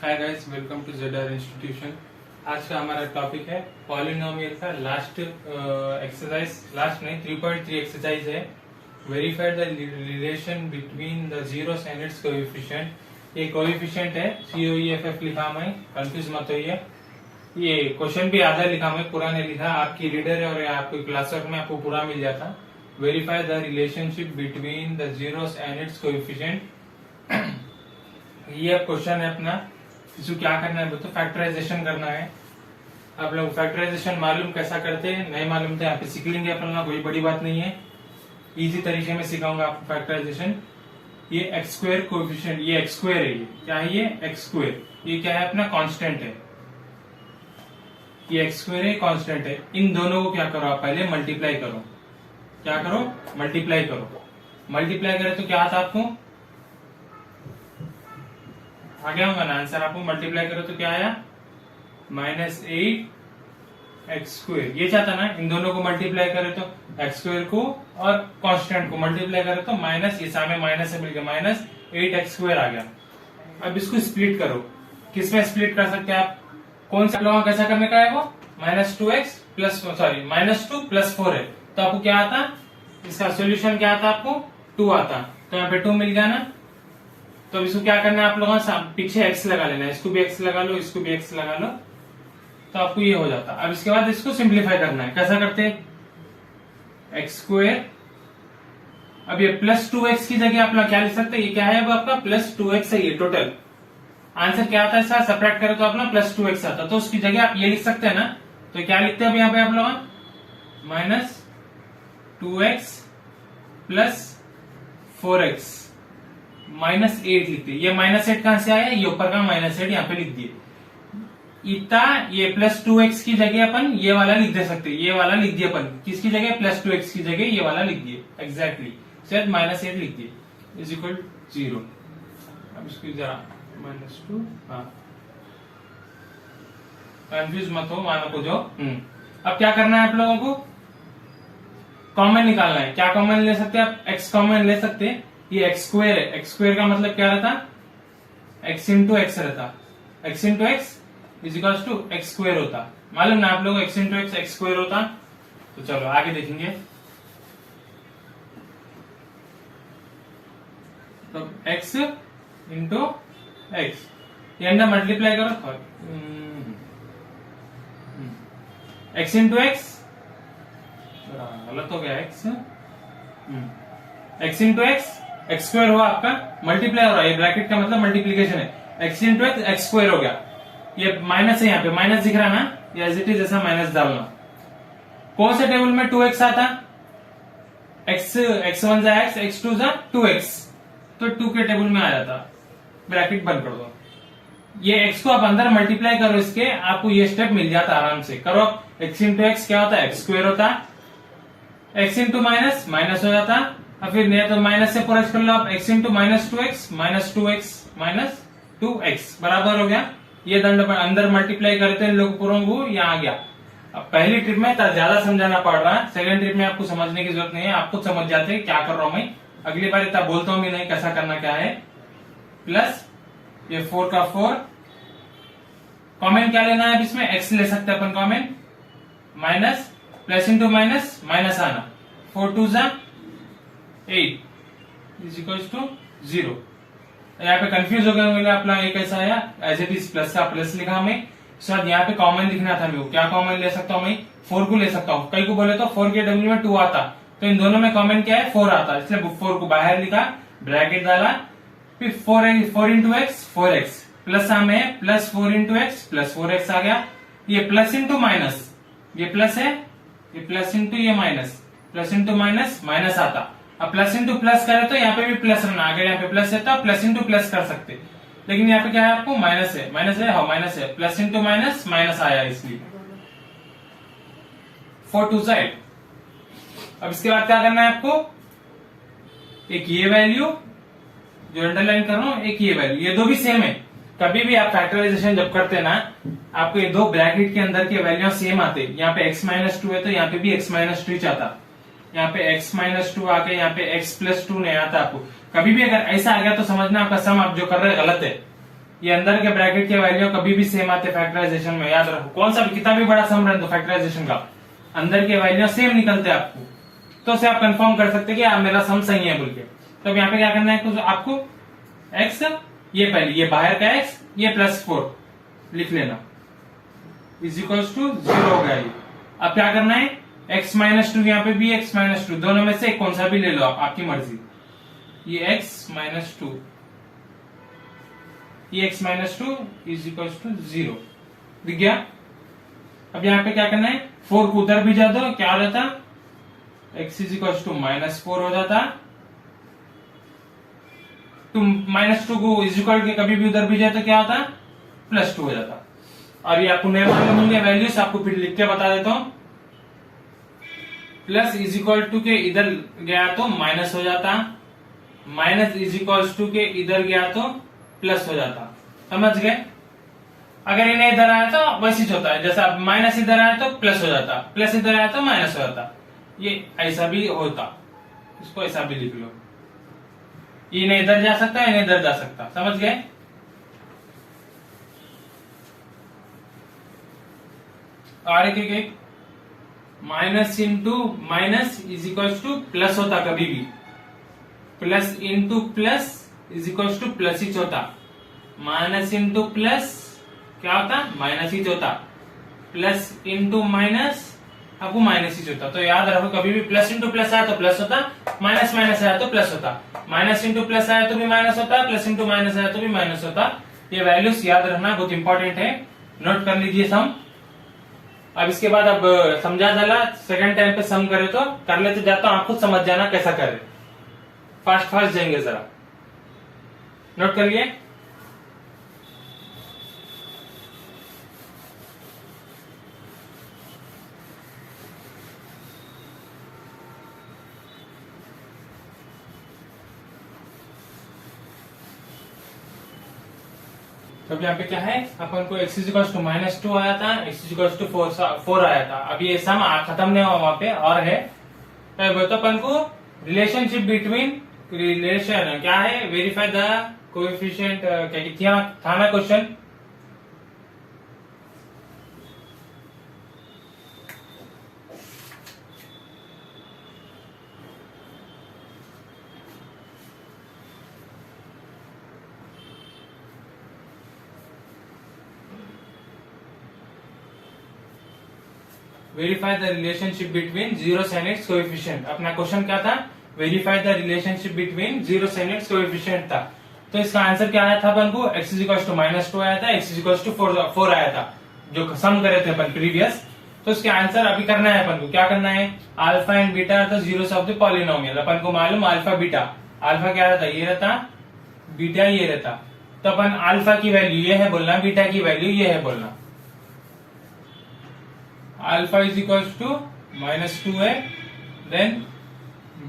Hi guys, welcome to ZR institution. आज का हमारा टॉपिक है पॉलिनोमियल का लास्ट एक्सरसाइज, लास्ट नहीं 3.3 एक्सरसाइज है। Verify the relation between the zeros and it's coefficient. ये कोएफिशिएंट है, COEFF लिखा मैं, कंफ्यूज मत होइए। ये क्वेश्चन भी आधा लिखा मैं, पूरा नहीं लिखा। आपकी रीडर है और आपकी क्लासवर्क में आपको पूरा मिल जाता। Verify the relationship between the zeros and it's coefficient. ये क्वेश्चन है अपना। इसको क्या करना है तो फैक्टराइजेशन करना है। आप लोग फैक्टराइजेशन मालूम कैसा करते हैं, नहीं मालूम तो यहाँ पे सीख लेंगे अपन, कोई बड़ी बात नहीं है। इजी तरीके में सिखाऊंगा आपको फैक्टराइजेशन। ये एक्स स्क्वायर कोएफिशिएंट, ये एक्स स्क्वायर है, ये क्या है, ये एक्स स्क्वायर, ये क्या है अपना कांस्टेंट है। ये एक्स स्क्वायर है, कांस्टेंट है। इन दोनों को क्या करो, आप पहले मल्टीप्लाई करो। क्या करो, मल्टीप्लाई करो। मल्टीप्लाई करे तो क्या आता आपको, आ गया होगा ना आंसर। आपको मल्टीप्लाई करो तो क्या आया, -8 एक्स स्क्वायर। ये चाहता ना, इन दोनों को मल्टीप्लाई करे तो एक्स स्क्वायर को और कांस्टेंट को मल्टीप्लाई करे तो माइनस, ये सामने माइनस से मिलकर -8 एक्स स्क्वायर आ गया। अब इसको स्प्लिट करो। किसमें स्प्लिट कर सकते हैं आप, कौन सा लोग कैसा करने का है वो, -2x प्लस -2 + 4 है तो आपको क्या आता, इसका सोल्यूशन क्या आता आपको, 2 आता। तो यहाँ पे 2 मिल गया ना। तो इसको क्या करना है आप लोगों ने, पीछे एक्स लगा लेना है। इसको भी एक्स लगा लो, इसको भी एक्स लगा लो, तो आपको ये हो जाता। अब इसके बाद इसको सिंप्लीफाई करना है। कैसा करते हैं, एक्स स्क्वायर, अब ये +2x की जगह आप लोग क्या लिख सकते हैं, ये क्या है अब आपका +2x है। ये टोटल आंसर क्या आता है, सर सब्ट्रैक्ट करें तो अपना +2x आता। तो उसकी जगह आप ये लिख सकते हैं ना। तो क्या लिखते हैं अब यहाँ पे आप लोग, -2x + 4x -8 लिखते। ये -8 कहां से आया, ये ऊपर का -8 यहाँ पे लिख दिए। इतना ये +2x की जगह अपन ये वाला लिख दे सकते, ये वाला लिख दिए अपन। किसकी जगह, +2x की जगह ये वाला लिख दिए एग्जैक्टली। शायद -8 लिख दिए = 0। अब इसको जरा -2, हाँ कंफ्यूज मत हो, मानो को जो। अब क्या करना है आप लोगों को, कॉमन निकालना है। क्या कॉमन ले सकते हैं आप, x कॉमन ले सकते हैं। ये एक्स स्क्वायर है, एक्स स्क्वायर का मतलब क्या रहता, x × x रहता। x × x = x स्क्वायर होता। मालूम ना आप लोगों को, x × x x स्क्वायर होता। तो चलो आगे देखेंगे। तो x × x, ये अंदर मल्टीप्लाई करो। x × x, गलत हो गया, x × x एक्स स्क्वायर हुआ आपका, मल्टीप्लाई हो रहा है, ये ब्रैकेट का मतलब मल्टीप्लीकेशन है। x × x एक्स स्क्वायर हो गया। ये माइनस है, यहाँ पे माइनस दिख रहा ना, ये एज इट इज ऐसा माइनस डालना। कौन से टेबल में 2x आता, x1 = x, x2 = 2x, तो 2 के टेबल में आ जाता। ब्रैकेट बंद कर दो। ये x को आप अंदर मल्टीप्लाई करो इसके, आपको ये स्टेप मिल जाता आराम से। करो, x × x क्या होता है, एक्स स्क्वायर होता। x × माइनस हो जाता। और फिर नहीं तो माइनस से पूरा कर लो आप, x × -2x -2x बराबर हो गया। ये दंड अंदर मल्टीप्लाई करते हैं लोग पूरा, वो यहाँ आ गया। अब पहली ट्रिप में ज्यादा समझाना पड़ रहा है, सेकंड ट्रिप में आपको समझने की जरूरत नहीं है, आप खुद समझ जाते हैं क्या कर रहा हूं मैं। अगली बार इतना बोलता हूं भी नहीं कैसा करना क्या है। प्लस ये 4 का 4, कॉमन क्या लेना है अब इसमें, x ले सकते हैं अपन common, minus plus into minus आना, 4 × 2 = 8 = 0। यहाँ पे कंफ्यूज हो गए होंगे आप लोग, ये कैसा आया, एज इट इज प्लस का प्लस लिखा मैं। सर यहाँ पे कॉमन लिखना था मेरे को, क्या कॉमन ले सकता हूँ मैं, 4 को ले सकता हूँ। कई को बोले तो 4 के डब्ल्यू में 2 आता, तो इन दोनों में कॉमन क्या है, 4 आता, इसलिए 4 को बाहर लिखा, ब्रैकेट डाला। फिर 4 × x 4x, प्लस में +4 × x +4x आ गया। ये प्लस इंटू माइनस, ये प्लस है, ये प्लस इंटू ये माइनस, प्लस इंटू माइनस आता। अब प्लस इंटू प्लस करे तो यहाँ पे भी प्लस रहना, अगर यहाँ पे प्लस है तो प्लस इंटू प्लस कर सकते, लेकिन यहाँ पे क्या है आपको, माइनस है, हाँ माइनस है, प्लस इंटू माइनस आया इसलिए 4 × 2 = 8। अब इसके बाद क्या करना है आपको, एक ये वैल्यू जो अंडरलाइन कर रहा हूं, एक ये वैल्यू, ये दो भी सेम है। कभी भी आप फैक्टराइजेशन जब करते हैं ना, आपको ये दो ब्रैकेट के अंदर के वैल्यू सेम आते हैं। यहाँ पे x -2 है तो यहाँ पे भी x -2 आता, यहाँ पे x -2 आके यहाँ पे x + 2 नहीं आता आपको। कभी भी अगर ऐसा आ गया तो समझना आपका सम आप जो कर रहे हैं गलत है। ये अंदर के ब्रैकेट के वैल्यू कभी भी सेम आते फैक्टराइजेशन में, याद रखो। कौन सा भी कितना भी बड़ा सम रहे तो फैक्टराइजेशन का अंदर के वैल्यू सेम निकलते हैं आपको, तो उसे आप कंफर्म कर सकते हैं कि मेरा सम सही है बोल के। तो अब यहाँ पे क्या करना है, कुछ आपको x, ये पहले ये बाहर का x, ये +4 लिख लेना, इज इक्वल्स टू 0 हो गया ये। अब क्या करना है, x-2, यहाँ पे भी x-2, दोनों में से कौन सा भी ले लो आप, आपकी मर्जी। ये x-2, ये x-2 इज इक्वल्स टू 0 दिख गया। अब यहाँ पे क्या करना है, 4 को उधर भी जा दो, क्या हो जाता, x इज इक्वल्स टू -4 हो जाता। तुम -2 को इज इक्वल के कभी भी उधर भी जाए तो क्या होता, +2 हो जाता। और ये आपको नए मालूम होंगे वैल्यूज, आपको फिर लिख के बता देता हूं। प्लस इज इक्वल टू के इधर गया तो माइनस हो जाता, माइनस इज इक्वल टू के इधर गया तो प्लस हो जाता। समझ गए। अगर इन्हें इधर आया तो वैसे ही होता है, जैसा माइनस इधर आया तो प्लस हो जाता, प्लस इधर आया तो माइनस हो जाता। ये ऐसा भी होता, इसको ऐसा भी लिख लो, इन्हें इधर जा सकता है, इन्हें इधर जा सकता। समझ गए। और एक minus into minus is equal to plus होता, कभी भी plus into plus is equal to plus ही होता, माइनस इंटू प्लस क्या होता, माइनस ही होता, प्लस इंटू माइनस आपको माइनस ही होता। तो याद रखो, कभी भी प्लस इंटू प्लस आया तो प्लस होता, माइनस माइनस आया तो प्लस होता, माइनस इंटू प्लस आया तो भी माइनस होता, प्लस इंटू माइनस आया तो भी माइनस होता। ये वैल्यूज याद रखना बहुत इंपॉर्टेंट है, नोट कर लीजिए सम। अब इसके बाद अब समझा डाला, सेकंड टाइम पे सम करे तो कर लेते जाता हूं, आप खुद समझ जाना कैसा करे, फास्ट फास्ट जाएंगे जरा, नोट कर लिए। तो अब यहाँ पे क्या है, अपन को x इज इक्वल टू -2 आया था, x इज इक्वल टू 4 आया था। अब ये सम खत्म नहीं हुआ, वहां पे और है। तो अपन को रिलेशनशिप बिटवीन, रिलेशन क्या है, वेरीफाई द कोएफिशिएंट, क्या था ना question, verify the relationship between zeros and it's coefficient. अपना क्वेश्चन क्या था, verify the relationship between zeros and it's coefficient था। तो इसका आंसर क्या आया था अपन को, x इज इक्वल टू -2 आया था, x इज इक्वल टू 4 आया था, जो सम करे थे अपन प्रीवियस। तो इसके आंसर अभी करना है अपन को, क्या करना है, alpha and beta are the zeros of the polynomial. अपन को मालूम अल्फा बीटा, अल्फा क्या रहता, ये रहता, बीटा ये रहता। तो अपन अल्फा की वैल्यू ये है बोलना, बीटा की वैल्यू ये है बोलना। अल्फा इज इक्वल टू -2 है, then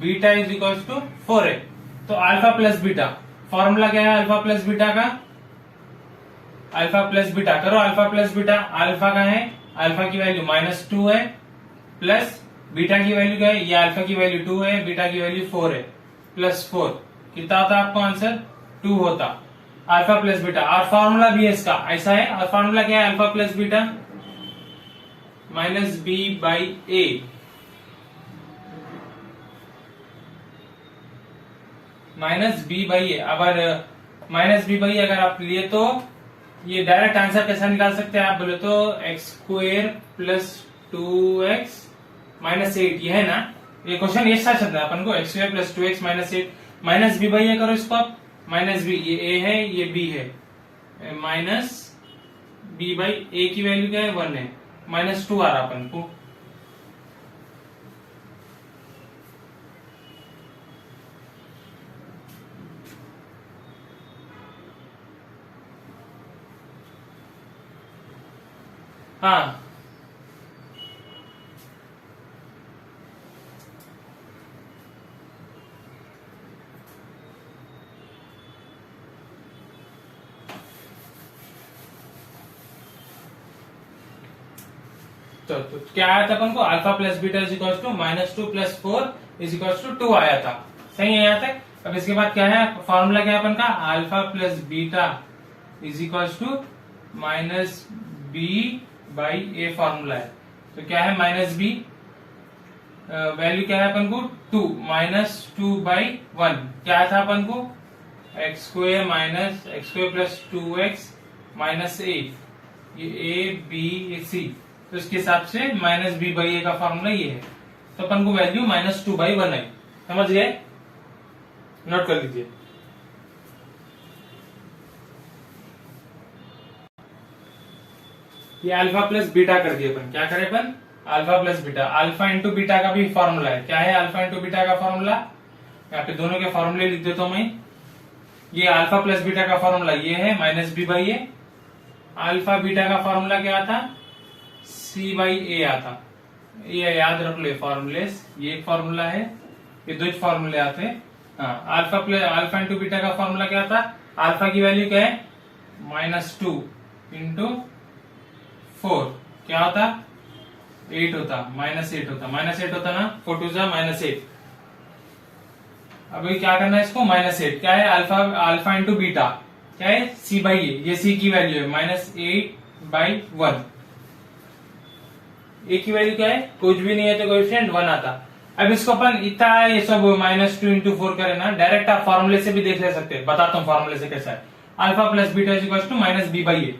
beta is equal to 4 है। तो अल्फा प्लस बीटा, फॉर्मूला क्या है अल्फा प्लस बीटा का, अल्फा प्लस बीटा करो, अल्फा प्लस बीटा, अल्फा का है, अल्फा की वैल्यू -2 है, प्लस बीटा की वैल्यू क्या है, ये अल्फा की वैल्यू 2 है, बीटा की वैल्यू 4 है, +4 कितना होता आपको आंसर, 2 होता, अल्फा प्लस बीटा। और फॉर्मूला भी है इसका ऐसा है, और फॉर्मूला क्या है, alpha plus beta -b/a, -b/a। अगर -b/a अगर आप लिए तो ये डायरेक्ट आंसर कैसा निकाल सकते हैं आप बोले तो, x² + 2x - 8, ये है ना, ये क्वेश्चन ये सच है अपन को, x² + 2x - 8, -b/a करो इसको आप, -b, ये a है ये b है, -b/a की वैल्यू क्या है, 1 है, -2 आ रहा अपन को। हाँ तो क्या आया था अपन को, alpha plus beta is equal to -2 + 4 is equal to 2 आया था। सही है यहाँ तक। अब इसके बाद क्या है, फॉर्मूला क्या है अपन का, alpha plus beta is equal to minus B by A formula है। तो क्या है माइनस बी, वैल्यू क्या है अपन को 2 माइनस 2 बाई 1, क्या था अपन को x square minus x square plus 2x minus a, ये ए बी ये सी, तो इसके हिसाब से माइनस बी बाई ए का फॉर्मूला ये है। तो अपन को वैल्यू माइनस 2 बाई 1 आई, समझ गए, नोट कर लीजिए। ये अल्फा प्लस बीटा कर दिए अपन, क्या करें अपन alpha plus beta, alpha into beta का भी फॉर्मूला है, क्या है अल्फा इंटू बीटा का फॉर्मूला, यहाँ पे दोनों के फॉर्मूले लिख देता हूं मैं। ये अल्फा प्लस बीटा का फॉर्मूला ये है minus B by A, alpha beta का फॉर्मूला क्या आता सी बाई ए आता, ये याद रख लो फॉर्मूले, ये एक फॉर्मूला है, ये दो फॉर्मूले आते हैं। हाँ, alpha plus alpha into beta का फॉर्मूला क्या था, अल्फा की वैल्यू क्या है -2 इंटू 4 क्या होता 8 होता, -8 होता, -8 होता ना, 4 2 -8। अभी क्या करना है इसको -8, क्या है अल्फा इंटू बीटा क्या है सी बाई ए, ये सी की वैल्यू है -8/1, ए की वैल्यू क्या है कुछ भी नहीं है तो कोएफिशिएंट 1 आता। अब इसको अपन इतना ये सब -2 इंटू 4 करे ना, डायरेक्ट आप फॉर्मूले से भी देख ले सकते हैं, बताता हूँ फॉर्मूले से कैसा है। Alpha plus beta is equal to minus B by a,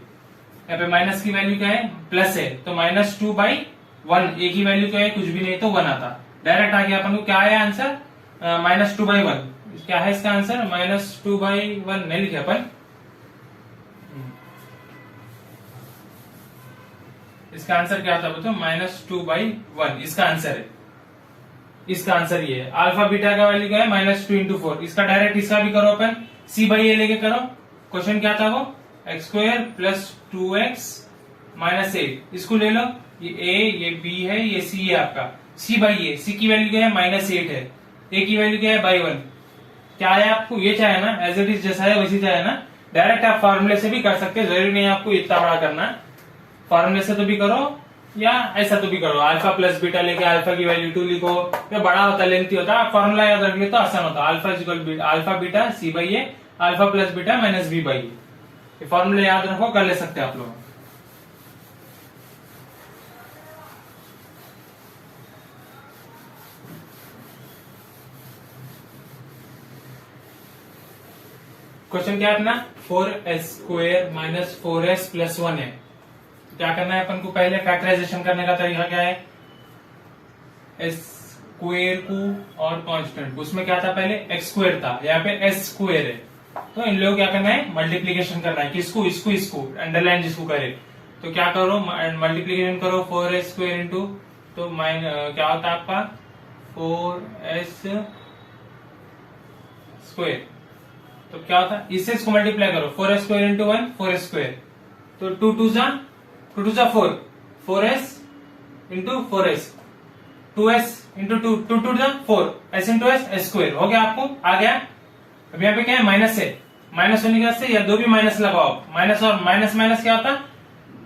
यहाँ पे माइनस की वैल्यू क्या है प्लस है, तो -2/1, ए की वैल्यू क्या है कुछ भी नहीं तो 1 आता। डायरेक्ट आ गया अपन को, क्या है आंसर -2/1, क्या है इसका आंसर -2/1 नहीं लिखे अपन, इसका आंसर क्या था बताओ -2/1 इसका आंसर है, इसका आंसर ये है। अल्फा बीटा का वैल्यू क्या है -2 इंटू 4, इसका डायरेक्ट इसका भी करो अपन, सी बाई ए लेके करो। क्वेश्चन क्या था वो x square plus 2x minus 8, इसको ले लो, ये a ये b है ये c है आपका, c बाई ए, c की वैल्यू क्या है -8 है, a की वैल्यू क्या है /1, क्या है आपको ये चाहे ना एज इट इज जैसा है वैसी चाहे ना, डायरेक्ट आप फॉर्मूले से भी कर सकते हैं, जरूरी नहीं है आपको इतना बड़ा करना, फॉर्मूले से तो भी करो या ऐसा तो भी करो, अल्फा प्लस बीटा लेके अल्फा की वैल्यू 2 लिखो, या बड़ा होता लेंथी होता, आप फॉर्मूला याद रख लियो तो आसान होता, alpha beta c by A, alpha plus beta minus B by a, ये फॉर्मूले याद रखो, कर ले सकते हैं आप लोग। क्वेश्चन क्या है अपना 4s square minus 4s plus 1 है, क्या करना है अपन को, पहले फैक्टराइजेशन करने का तरीका क्या है, एस स्क्वेयर को और कांस्टेंट को, उसमें क्या था पहले एक्स स्क्वेयर था, यहाँ पे एस स्क्वेयर है, तो इन लोगों क्या करना है मल्टीप्लीकेशन करना है, किसको इसको इसको अंडरलाइन जिसको करे, तो क्या करो मल्टीप्लीकेशन करो 4s स्क्वेयर इंटू, तो क्या होता है आपका 4s स्क्वेयर, तो क्या होता है इससे इसको मल्टीप्लाई करो 4s square into 1 4s square, तो 2 2 जा 4, 4s into 4s, 2s into 2 2 2 जा 4, s into s s square हो गया, आपको आ गया। अब यहाँ पे क्या है माइनस है, माइनस होने के वजह से या दो भी माइनस लगाओ, माइनस और माइनस माइनस क्या होता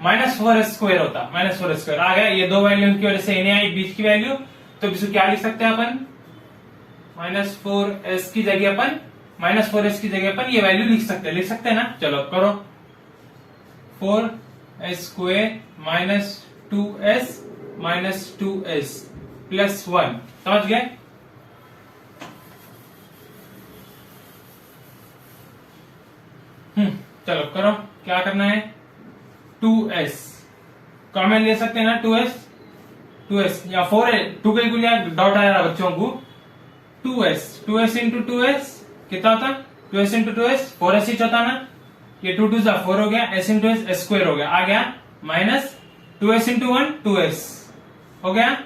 -4s स्क्वेयर होता, -4s स्क्वेयर आ गया, ये दो वैल्यू की वजह से इन्हें आई बीच की वैल्यू, तो इसको क्या लिख सकते हैं अपन -4s की जगह अपन -4s की जगह अपन ये वैल्यू लिख सकते हैं ना, चलो करो 4s square minus 2s plus 1, समझ गए। चलो करो, क्या करना है 2s कॉमन ले सकते हैं ना, 2s या 4 2 के लिए डाउट आ रहा बच्चों को, 2s इंटू 2s कितना होता 2s इंटू 2s 4s ही होता ना, ये 2 2 4 हो गया, s इंटू s स्क्वायर हो गया, आ गया माइनस 2s इंटू 1 2s हो गया,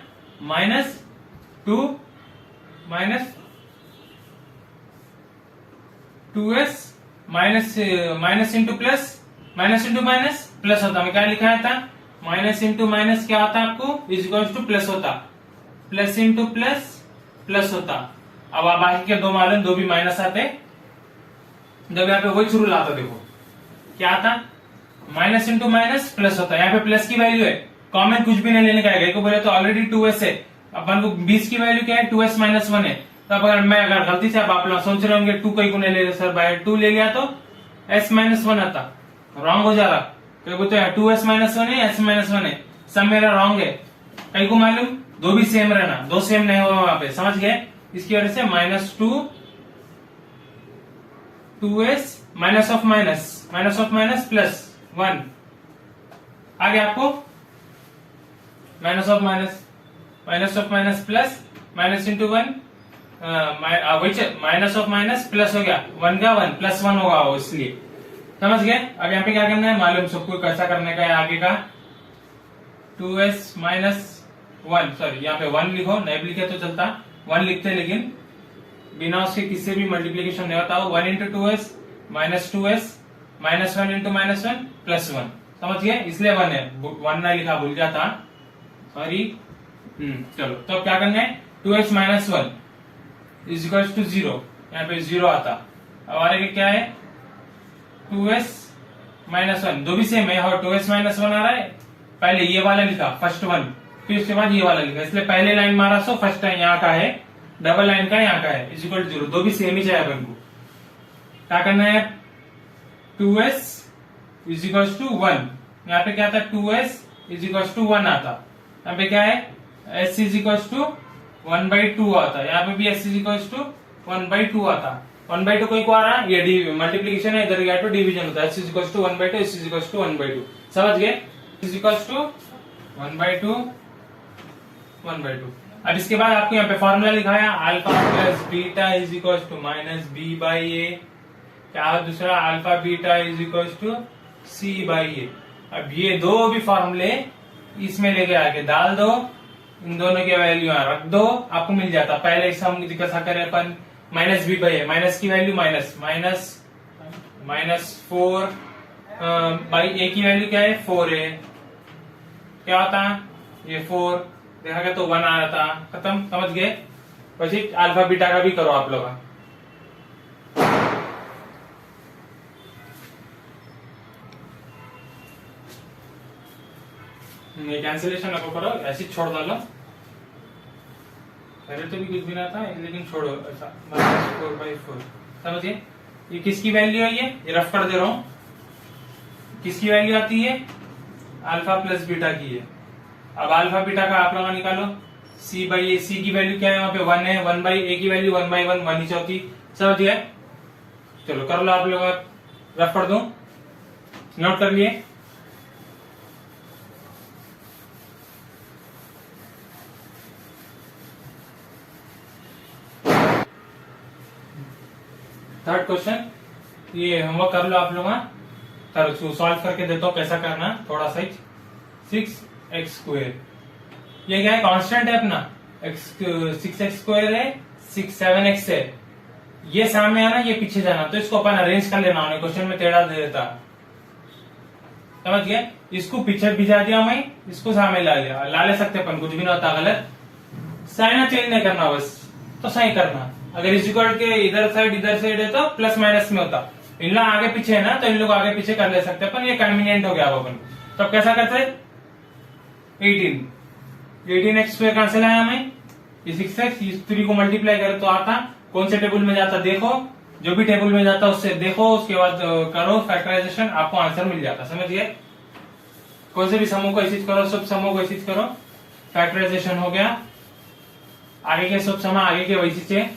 minus 2 2s minus into plus, minus into minus plus होता, मैं क्या लिखा था माइनस इंटू माइनस क्या होता आपको इज इक्वल टू प्लस होता, प्लस इंटू प्लस प्लस होता। अब आप बाकी के दो मालूम, दो भी माइनस आते, जब यहाँ पे वही शुरू लाता, देखो क्या आता माइनस इंटू माइनस प्लस होता, यहाँ पे प्लस की वैल्यू है, कॉमन कुछ भी नहीं लेने का है, को बोले तो ऑलरेडी 2s है, अपन को 20 की वैल्यू क्या है 2s माइनस 1 है, तो अगर मैं गलती से आप लोग सोच रहे होंगे 2 कहीं को नहीं ले रहे सर, बाय 2 ले लिया तो s माइनस 1 आता, रॉन्ग हो जा रहा, कई बोलते हैं 2s-1 है, s-1 है, सब मेरा रॉन्ग है। कई को मालूम दो भी सेम रहना, दो सेम नहीं होगा वहां पे, समझ गए? इसकी वजह से -2s minus of minus plus 1 आ गया आपको, minus of minus plus minus into 1, minus of minus plus हो गया 1 का 1 प्लस 1 होगा वो, इसलिए समझ गए? अब यहाँ पे क्या करना है मालूम सबको, कैसा करने का है आगे का। 2s-1, सॉरी यहाँ पे 1 लिखो, नहीं लिखे तो चलता, 1 लिखते, लेकिन बिना उसके किसी भी मल्टीप्लीकेशन नहीं होता। 1 into 2s minus 2s minus 1 into -1 plus 1, समझ गए? इसलिए 1 है, 1 ना लिखा, भूल गया था, सॉरी। चलो तो अब क्या करना है, 2s-1 इज इक्वल टू 0, यहाँ पे 0 आता। अब आगे क्या है, 2s-1, दो भी सेम है, और 2s-1 आ रहा है, पहले ये वाला लिखा फर्स्ट 1, फिर उसके बाद ये वाला लिखा, इसलिए पहले लाइन मारा सो फर्स्ट टाइम यहाँ का है, डबल लाइन का यहाँ का है, इज इक्वल टू 0, दो भी सेम ही चाहिए अपन को। क्या करना है, 2s इज इक्वल टू 1, यहाँ पे क्या था, 2s इज इक्वल टू 1 आता, यहाँ पे क्या है, s इज इक्वल टू 1/2 आता, यहाँ पे भी s इज इक्वल टू 1/2 आता। 1/2 कोई को आ रहा है, ये मल्टीप्लीकेशन है, इधर गया तो डिवीजन होता है, s is equal to 1/2, s is equal to 1/2, समझ गए? Is equal to 1/2। अब इसके बाद आपको यहाँ पे फॉर्मूला लिखाया, alpha plus beta is equal to minus B by a, क्या दूसरा, alpha beta is equal to c by a. अब ये दो भी फॉर्मूले इसमें लेके आके डाल दो, इन दोनों के वैल्यू यहाँ रख दो, आपको मिल जाता। पहले हम कैसा करें अपन, minus B by a, minus की वैल्यू -4 बाई ए की वैल्यू क्या है, 4 है, क्या होता है ये 4, देखा गया तो 1 आ रहा था, खत्म, समझ गए? પછી अल्फा बीटा का भी करो आप लोग। ये कैंसिलेशन आपको करो, ऐसे छोड़ डालो, पहले तो भी कुछ भी ना था, लेकिन छोड़ो ऐसा, -4/4, समझिए? ये किसकी वैल्यू है, ये रफ कर दे रहा हूं, किसकी वैल्यू आती है, अल्फा प्लस बीटा की है। अब अल्फा बीटा का आप लोग निकालो, सी बाई ए, सी की वैल्यू क्या है, वहां पे 1 है, 1/a की वैल्यू 1/1, 1 ही चौथी, समझ गए? चलो कर लो आप लोग, रफ कर दो, नोट कर लिए। थर्ड क्वेश्चन, ये होमवर्क कर लो आप लोग, सॉल्व करके देता हूँ कैसा करना, थोड़ा सा 6x², ये क्या है, कांस्टेंट है अपना, 6x² है, 7x है, ये सामने आना, ये पीछे जाना, तो इसको अपन अरेंज कर लेना, उन्हें क्वेश्चन में टेढ़ा दे देता, समझ गए? इसको पीछे भिजा दिया मैं, इसको सामने ला लिया, ला ले सकते अपन, कुछ भी ना होता गलत, साइन चेंज नहीं करना, बस तो सही करना। अगर इस इक्वल के इधर साइड है तो प्लस माइनस में होता, इन लोग आगे पीछे है ना, तो इन लोग आगे पीछे कर ले सकते अपन, ये कन्वीनियंट हो गया अपन। तो अब कैसा करते हैं, 18x² कहां से लाया मैं, ये 6x, इस 3 को मल्टीप्लाई करे तो आता, कौन से टेबल में जाता देखो, जो भी टेबल में जाता उससे देखो, उसके बाद करो फैक्टराइजेशन, आपको आंसर मिल जाता, समझ गए? कौन से भी समूह को ऐसी करो, सब समूह को ऐसी करो, फैक्टराइजेशन हो गया, आगे के सब सम आगे के वैसी से।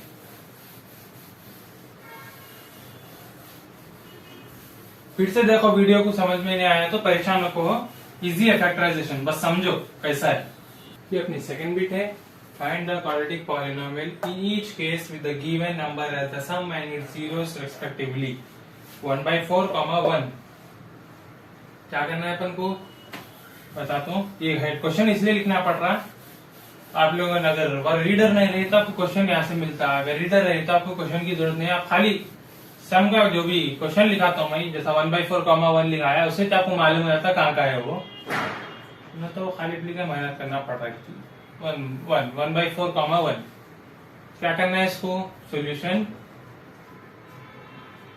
फिर से देखो, वीडियो को समझ में नहीं आया तो परेशान मत हो, इजी है फैक्टराइजेशन, बस समझो कैसा है। ये अपनी सेकंड बिट है, find the quadratic polynomial in each case with the given number as the sum and its zeros respectively 1/4, 1। क्या करना है अपन को बताता हूँ, ये है क्वेश्चन इसलिए लिखना पड़ रहा, आप लोगों ने अगर रीडर नहीं रहे तो आपको क्वेश्चन यहाँ से मिलता है, अगर रीडर रहे तो आपको क्वेश्चन की जरूरत नहीं है, आप खाली सम का जो भी क्वेश्चन लिखाता हूँ मैं, जैसा 1/4, 1 लिखाया, उससे तो आपको मालूम हो जाता कहाँ का है वो, न तो खाली लिखकर मेहनत करना पड़ रहा है। 1/4, 1 क्या करना है, इसको सोल्यूशन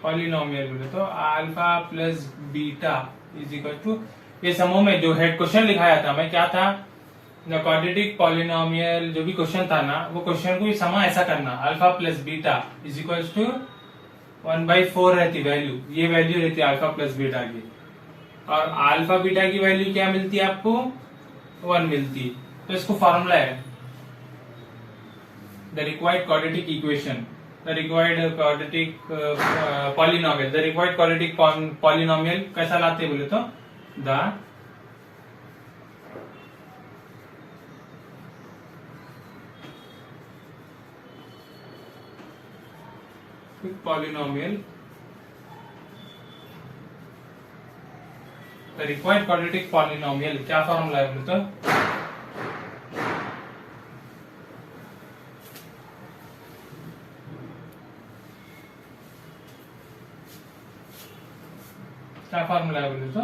पॉलिनोमियल बोले तो alpha plus beta is equal to, ये समूह में जो हेड क्वेश्चन लिखाया था मैं, क्या था, द क्वाड्रेटिक पॉलिनोमियल, जो भी क्वेश्चन था ना, वो क्वेश्चन को समा ऐसा करना, alpha plus beta is equal to 1/4 रहती वैल्यू, ये वैल्यू रहती है अल्फा प्लस बीटा की, और अल्फा बीटा की वैल्यू क्या मिलती है आपको, 1 मिलती है। तो इसको फॉर्मूला है the required quadratic equation, the required quadratic polynomial, the required quadratic polynomial कैसा लाते बोले तो the polynomial, the required quadratic polynomial क्या फॉर्मूला है बोले तो क्या फॉर्मूला है बोले तो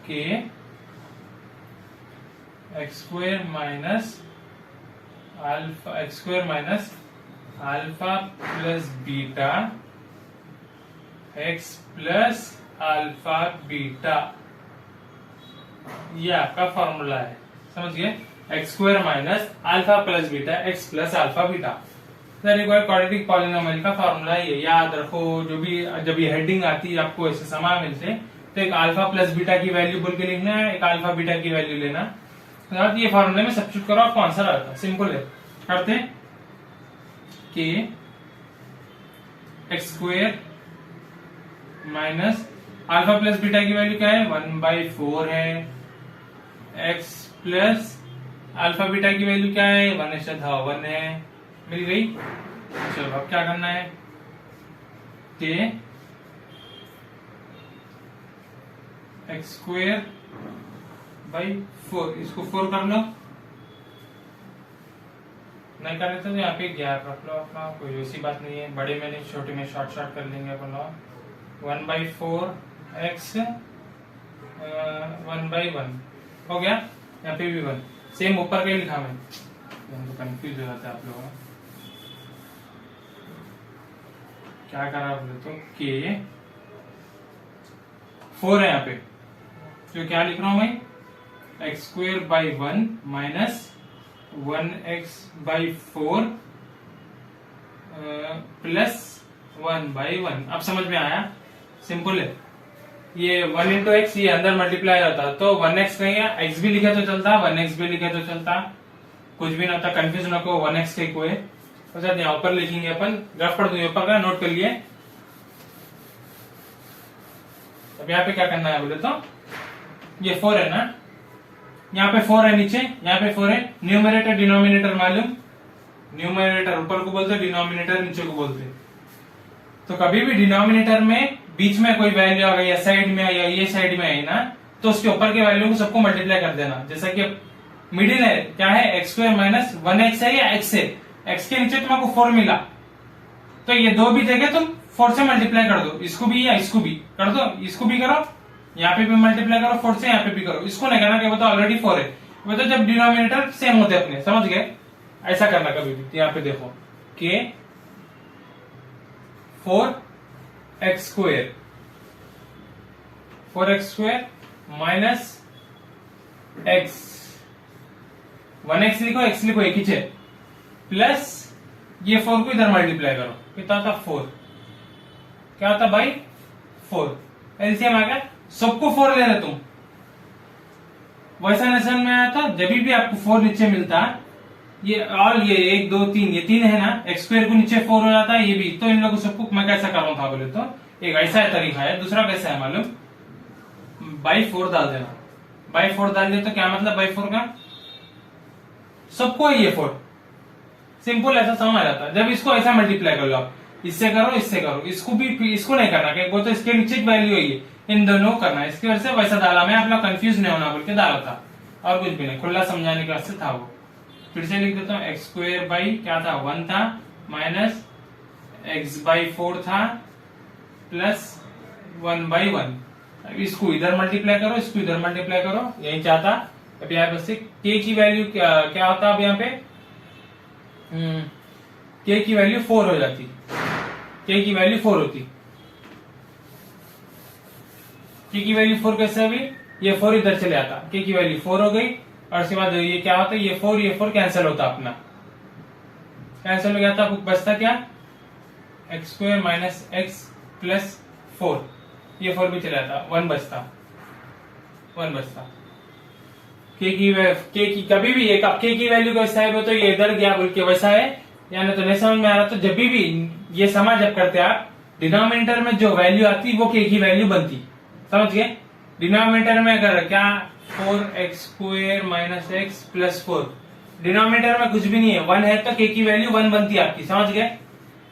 के x square minus alpha, x square minus alpha plus beta x plus alpha beta, ये आपका फॉर्मूला है, समझ गए। X square minus alpha plus beta x plus alpha beta, required quadratic polynomial का फॉर्मूला ये याद रखो। जो भी जब ये हेडिंग आती है आपको ऐसे समा मिलते तो एक अल्फा प्लस बीटा की वैल्यू बोल के लिखना है, एक अल्फा बीटा की वैल्यू लेना, तो ये फॉर्मूले में सब्स्टिट्यूट करो, आपको आंसर आता है। सिंपल है, करते कि x square minus alpha plus beta की वैल्यू क्या है, 1/4 है। एक्स प्लस अल्फा बीटा की वैल्यू क्या है, 1:1 है, मिल गई। चलो अब क्या करना है कि एक्स स्क्वायर बाई 4, इसको 4 कर लो, नहीं कर लेते तो यहाँ पे गैप रख लो अपना, कोई वैसी बात नहीं है, बड़े में नहीं छोटे में शॉर्ट शॉर्ट कर लेंगे अपन लोग। 1/4 एक्स 1/1 हो गया, यहाँ पे भी 1 सेम ऊपर का लिखा मैं, तो कंफ्यूज हो जाता है आप लोगों, क्या करा बोले तो के 4 है यहाँ पे, तो क्या लिख रहा हूं मैं, x square by 1 minus 1x/4 plus 1/1। अब समझ में आया, सिंपल है। ये 1 इंटू एक्स ये अंदर मल्टीप्लाई होता, तो 1x कहीं x भी लिखे तो चलता, 1x भी लिखे तो चलता, कुछ भी ना होता, कंफ्यूज ना को 1x के कोई तो यहाँ ऊपर लिखेंगे अपन, ग्राफ पढ़ दूंगे ऊपर का, नोट कर लिए। अब यहाँ पे क्या करना है बोले तो ये 4 है ना, यहाँ पे 4 है नीचे, यहाँ पे 4 है, न्यूमरेटर डिनोमिनेटर मालूम, न्यूमरेटर ऊपर को बोलते, डिनोमिनेटर नीचे को बोलते। तो कभी भी डिनोमिनेटर में बीच में कोई वैल्यू आ गई या साइड में या ये साइड में आई ना, तो उसके ऊपर के वैल्यू को सबको मल्टीप्लाई कर देना। जैसा कि मिडिल है क्या है, एक्स स्क्वायर माइनस 1x है या x है, x के नीचे तुमको 4 मिला, तो ये दो भी जगह तुम 4 से मल्टीप्लाई कर दो, इसको भी या इसको भी कर दो, इसको भी करो, यहाँ पे भी मल्टीप्लाई करो 4 से, यहाँ पे भी करो, इसको नहीं करना, वो तो ऑलरेडी 4 है, वो तो जब डिनोमिनेटर सेम होते अपने, समझ गए, ऐसा करना कभी भी। यहाँ पे देखो के 4x square, 4x square minus x, 1x लिखो, x लिखो, एक ही है, प्लस ये 4 को इधर मल्टीप्लाई करो, कितना था 4, क्या होता भाई 4, एलसीएम आ गया, सबको 4 ले रहे तुम, वैसा नेशन में आया था, जब भी आपको 4 नीचे मिलता, ये और ये 1 2 3 ये 3 है ना, एक्स स्क्वायर को नीचे 4 हो जाता है, ये भी, तो इन लोगों सबको मैं कैसा कर रहा था बोले तो एक ऐसा तरीका है, दूसरा कैसा है मालूम, बाई 4 डाल देना, बाई 4 डाल दे तो क्या मतलब बाई 4 का, सबको है ये 4, सिंपल ऐसा समझ आ जाता है। जब इसको ऐसा मल्टीप्लाई कर लो आप, इससे करो इससे करो, इसको भी इसको नहीं करना, क्या वो तो इसके नीचे वैल्यू है, इन दोनों करना, इसकी वजह से वैसा डाला मैं, अपना कंफ्यूज नहीं होना बोल के डाला था, और कुछ भी नहीं, खुला समझाने के वास्ते था वो। फिर से लिख देता हूँ, एक्स स्क्वायर बाई क्या था 1 था, माइनस x/4 था, प्लस 1/1, इसको इधर मल्टीप्लाई करो, इसको इधर मल्टीप्लाई करो, यही चाहता। अब यहाँ पे के की वैल्यू क्या होता, अब यहाँ पे के की वैल्यू 4 हो जाती, के की वैल्यू 4 होती, के की वैल्यू 4 कैसे हुई, ये 4 इधर चले आता, के की वैल्यू 4 हो गई, और उसके बाद ये क्या होता है, ये 4 कैंसिल होता, अपना कैंसिल हो गया था, बचता क्या, x square minus x plus 4, ये 4 भी चला जाता, 1 बचता। के की कभी भी एक के की वैल्यू कैसा है तो ये इधर गया बोल के वैसा है, या नहीं तो नहीं समझ में आ रहा तो जब भी ये समा जब करते आप डिनोमिनेटर में जो वैल्यू आती वो के की वैल्यू बनती, समझ गए। डिनोमिनेटर में अगर क्या 4x² minus x plus 4, denominator में कुछ भी नहीं है, 1 है तो के की वैल्यू 1 बनती है आपकी, समझ गए।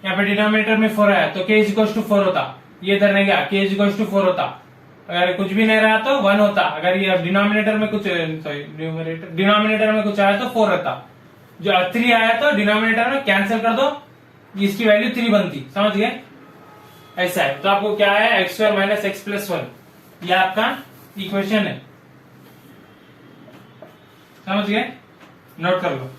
यहाँ पे डिनोमिनेटर में 4 आया तो k इक्वल टू 4 होता, ये इधर नहीं गया, k इक्वल टू 4 होता। अगर कुछ भी नहीं रहा तो 1 होता, अगर ये डिनोमिनेटर में कुछ डिनोमिनेटर में कुछ आया तो 4 रहता, जो 3 आया तो डिनोमिनेटर में कैंसिल कर दो, इसकी वैल्यू 3 बनती, समझ गए। ऐसा है, तो आपको क्या है x² माइनस एक्स प्लस 1, यह आपका इक्वेशन है, समझ गए, नोट कर लो।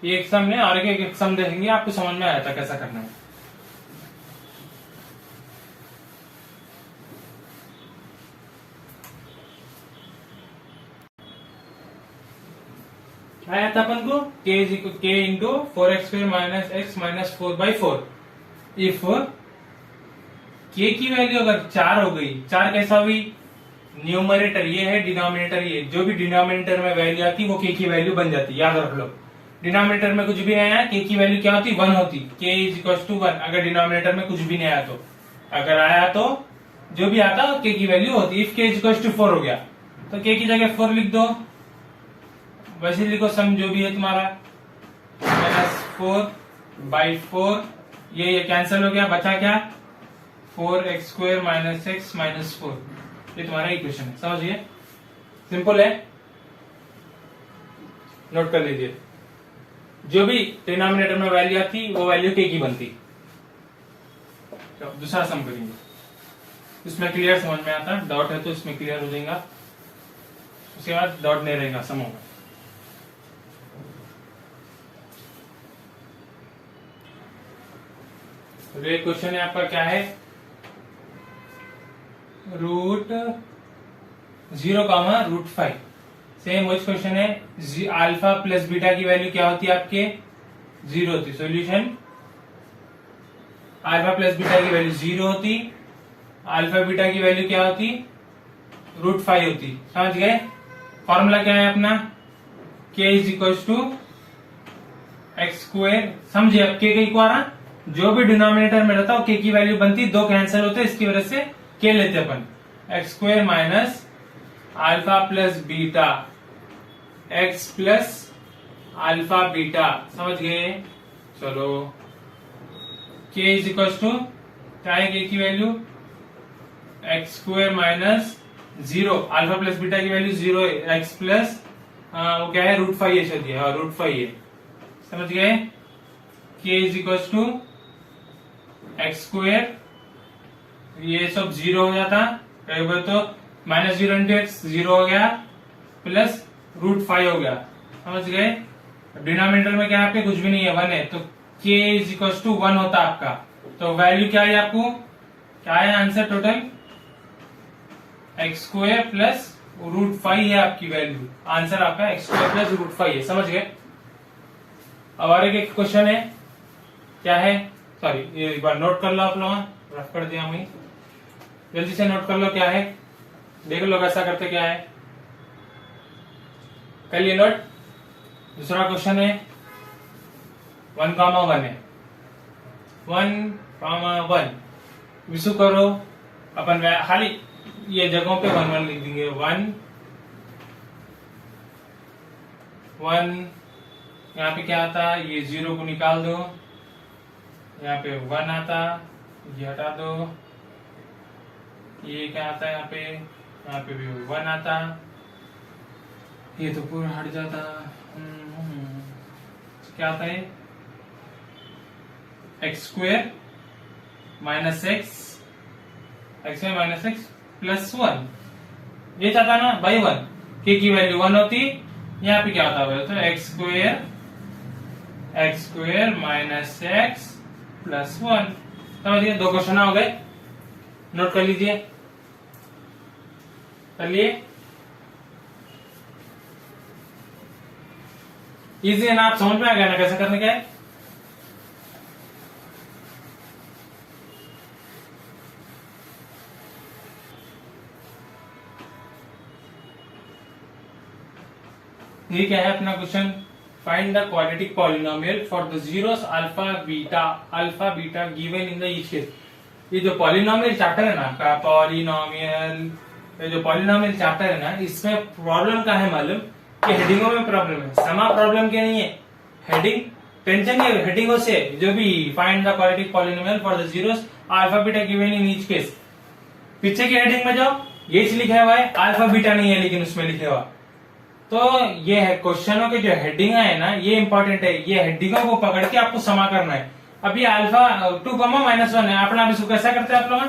ये एक सम है और एक सम देखेंगे, आपको समझ में आया था कैसा करना है। आया था अपन को k into 4x² minus x minus 4/4। If k की वैल्यू अगर 4 हो गई, 4 कैसा हुई, न्यूमरेटर ये है, डिनोमिनेटर ये, जो भी डिनोमिनेटर में वैल्यू आती वो k की वैल्यू बन जाती, याद रख लो। डिनोमिनेटर में कुछ भी नहीं आया, k की वैल्यू क्या होती, 1 होती, k इक्वल टू 1। अगर डिनोमिनेटर में कुछ भी नहीं आया तो, अगर आया तो जो भी आता k की वैल्यू होती। इफ k इक्वल टू 4 हो गया तो k की जगह 4 लिख दो, वैसे लिखो सम जो भी है तुम्हारा, माइनस 4/4, ये कैंसिल हो गया, बचा क्या 4x² माइनस एक्स माइनस 4, ये तुम्हारा इक्वेशन है, समझिए, सिंपल है, नोट कर लीजिए। जो भी डिनोमिनेटर में वैल्यू आती वो वैल्यू k की बनती। दूसरा सम करेंगे, इसमें क्लियर समझ में आता, डॉट है तो इसमें क्लियर हो जाएगा, उसके बाद डॉट नहीं रहेगा, सम होगा। तो ये क्वेश्चन है आपका, क्या है, √0, सेम वही क्वेश्चन है। अल्फा प्लस बीटा की वैल्यू क्या होती है आपके, 0 होती। सॉल्यूशन, अल्फा प्लस बीटा की वैल्यू 0 होती, अल्फा बीटा की वैल्यू क्या होती, √5 होती, समझ गए। फॉर्मूला क्या है अपना, k is equal to x², समझिए, अब k को आ रहा, जो भी डिनोमिनेटर में रहता है k की वैल्यू बनती, 2 कैंसिल होते, इसकी वजह से k लेते अपन, x² minus alpha plus beta x plus alpha beta, समझ गए। चलो k इज इक्वल टू क्या है, k की value x² minus 0, alpha plus beta की वैल्यू 0 है, x प्लस वो क्या है, √5 ऐसे दिया, √5 है, समझ गए। k is equal to x², ये सब 0 हो जाता, कई बार तो -0 इंटू एक्स 0 हो गया, प्लस √5 हो गया, समझ गए। डिनोमिनेटर में क्या आपके कुछ भी नहीं है, 1 है, तो k इज इक्वल टू 1 होता आपका। तो वैल्यू क्या है आपको, क्या है आंसर, टोटल x² प्लस √5 है आपकी वैल्यू, आंसर आपका x² प्लस √5 है, समझ गए। अब और एक क्वेश्चन है, क्या है, सॉरी ये एक बार नोट कर लो आप लोग, रफ कर दिया मैं, जल्दी से नोट कर लो, क्या है, देख लो कैसा करते, क्या है, कर लिए नोट। दूसरा क्वेश्चन है 1,1 है, 1,1 विशु करो अपन, खाली ये जगहों पे 1 लिख देंगे, 1 यहाँ पे क्या आता, ये 0 को निकाल दो, यहाँ पे 1 आता, ये हटा दो, ये क्या आता है यहाँ पे भी 1 आता, ये तो पूरा हट जाता, क्या आता है, x² minus x minus x plus 1, ये चाहता ना बाई 1, k की वैल्यू 1 होती, यहाँ पे क्या होता है तो x² माइनस एक्स प्लस 1, समझिए, 2 क्वेश्चन हो गए, नोट कर लीजिए, चलिए। इजी है ना, आप समझ में आ गया ना कैसे करने का है। ये क्या है अपना question, find the quadratic polynomial for the zeros alpha beta given in the each case. ये जो पॉलिनोमियल चैप्टर है ना आपका, पॉलिनोमियल, ये जो पॉलिनोमियल चैप्टर है ना, इसमें प्रॉब्लम का है मालूम कि हेडिंगों में प्रॉब्लम है, समा प्रॉब्लम के नहीं है। हेडिंग टेंशन नहीं है हेडिंगों से, जो भी find the quadratic polynomial for the zeros alpha beta given in each case, पीछे की हेडिंग में जाओ, ये लिखा हुआ है, अल्फा बीटा नहीं है लेकिन उसमें लिखा हुआ। तो ये है क्वेश्चनों के जो हेडिंग है ना, ये इंपॉर्टेंट है, ये हेडिंगों को पकड़ के आपको समा करना है। अभी अल्फा 2,-1 है, अपना इसको कैसा करते हैं आप लोग,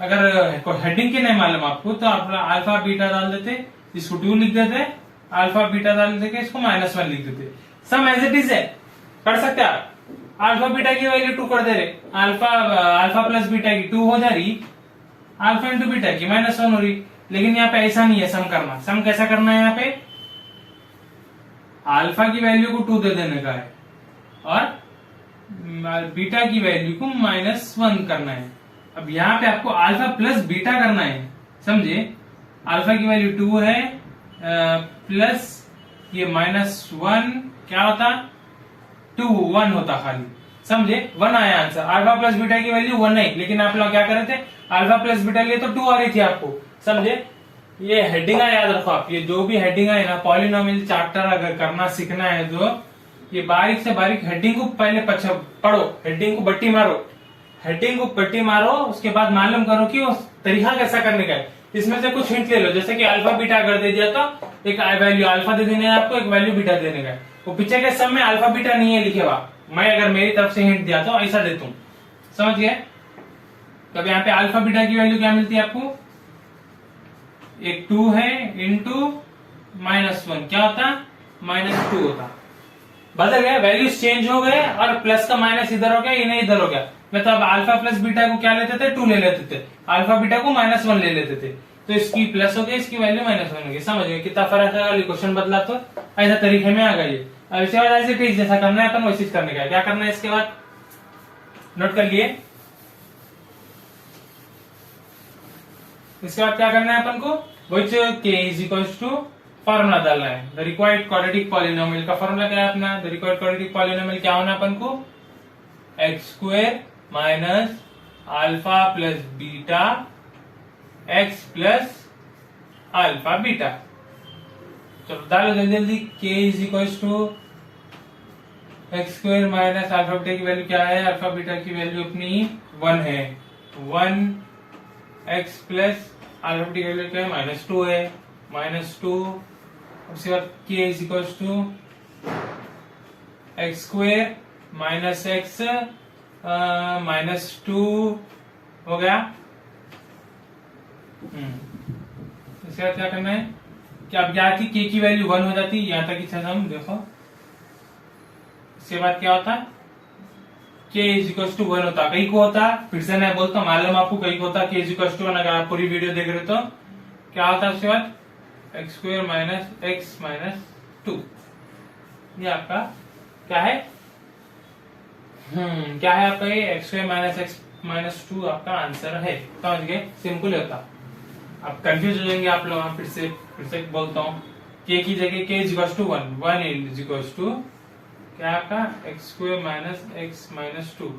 अगर हेडिंग की नहीं मालूम आपको तो आप अल्फा बीटा डाल देते, इसको 2 लिख देते, अल्फा बीटा डाल देते, इसको -1 लिख देते, सम एज इट इज है, कर सकते आप। अल्फा बीटा की वैल्यू 2 कर दे रहे, अल्फा प्लस बीटा की 2 हो जा रही, अल्फा इंटू बीटा की -1 हो रही। लेकिन यहाँ पे ऐसा नहीं है सम करना, सम कैसा करना है, यहाँ पे अल्फा की वैल्यू को 2 दे देने का है और बीटा की वैल्यू को -1 करना है। अब यहाँ पे आपको अल्फा प्लस बीटा करना है, समझे, अल्फा की वैल्यू 2 है प्लस ये -1 क्या होता, 1 होता खाली, समझे, 1 आया आंसर। अल्फा प्लस बीटा की वैल्यू 1 नहीं, लेकिन आप लोग क्या कर रहे थे, अल्फा प्लस बीटा लिए तो 2 आ रही थी आपको, समझे। ये हेडिंग याद रखो आप, ये जो भी हेडिंग है ना पॉलिनोमियल चैप्टर अगर करना सीखना है तो ये बारीक से बारीक हेडिंग को पहले पढ़ो, हेडिंग को बट्टी मारो, हेडिंग को बट्टी मारो, उसके बाद मालूम करो कि वो तरीका कैसा करने का है। इसमें से कुछ हिंट ले लो, जैसे कि अल्फा बीटा अगर दे दिया तो एक वैल्यू अल्फा दे देने आपको, एक वैल्यू बीटा देने का। वो पीछे के सब में अल्फा बीटा नहीं है लिखे हुआ, मैं अगर मेरी तरफ से हिंट दिया तो ऐसा देता हूँ, समझ गए। तब यहाँ पे अल्फा बीटा की वैल्यू क्या मिलती है आपको, एक 2 है इंटू -1 क्या होता, -2 होता, बदल गया, वैल्यूज चेंज हो गए और प्लस का माइनस इधर हो गया, ये नहीं इधर हो गया। मतलब अल्फा प्लस बीटा को क्या लेते थे, 2 ले लेते थे, अल्फा बीटा को -1 ले लेते थे, तो इसकी प्लस हो गई, इसकी वैल्यू -1 हो गई, समझ गए कितना फर्क है। क्वेश्चन बदला तो ऐसा तरीके में आ गई। अब इसके बाद ऐसे ठीक जैसा करना है अपन वैसे करने का, क्या करना है इसके बाद नोट कर लिए। इसके बाद क्या करना है अपन को, which k is equals to formula डालना है, द रिक्वायर्ड क्वाड्रेटिक पॉलिनोमियल का फॉर्मूला क्या है अपना, द रिक्वायर्ड क्वाड्रेटिक पॉलिनोमियल क्या होना अपन को, x² minus alpha plus beta x plus alpha beta. चलो डालो जल्दी जल्दी, k is equals to x² minus alpha beta की वैल्यू क्या है, अल्फा बीटा की वैल्यू अपनी 1 है, 1 x प्लस अल्फा बीटा की वैल्यू क्या है, -2 है, -2। उसके बाद k is equals to x² minus x -2 हो गया। इसके बाद क्या करना है कि अब यहाँ की k की वैल्यू 1 हो जाती है, यहाँ तक इच्छा हम देखो। इसके बाद क्या होता, k इज इक्वल्स टू 1 होता, कई को होता, फिर से मैं बोलता हूँ, मालूम आपको कई को होता, k इज इक्वल्स टू 1, अगर आप पूरी वीडियो देख रहे तो क्या होता है। उसके बाद x² माइनस x -2, ये आपका क्या है, क्या है आपका, ये x² माइनस x -2 आपका आंसर है, समझ गए, सिंपल होता। अब कंफ्यूज हो जाएंगे आप लोग, फिर से बोलता हूँ, k की जगह k is equals to 1, 1 is equals to क्या आपका x² माइनस x -2,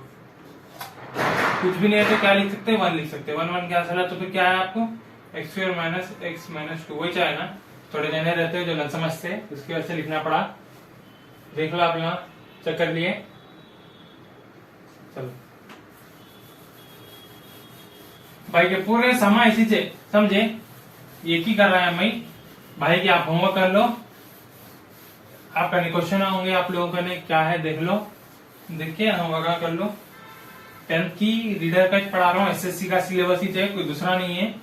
कुछ भी नहीं है तो क्या लिख सकते हैं, 1 लिख सकते हैं, 1 1 क्या चला, तो फिर क्या है आपको x² माइनस x -2, वही चाहे ना, थोड़े जने रहते हैं जो न समझते हैं, उसकी वजह से लिखना पड़ा। देख लो आप यहाँ चेक कर लिए। चलो भाई के पूरे समय इसी से समझे, एक ही कर रहा है मैं भाई की, आप होमवर्क कर लो, आपका क्वेश्चन होंगे आप लोगों का, क्या है देख लो, देखिए होमवर्क कर लो। 10th की रीडर का पढ़ा रहा हूँ, एसएससी का सिलेबस ही है, कोई दूसरा नहीं है।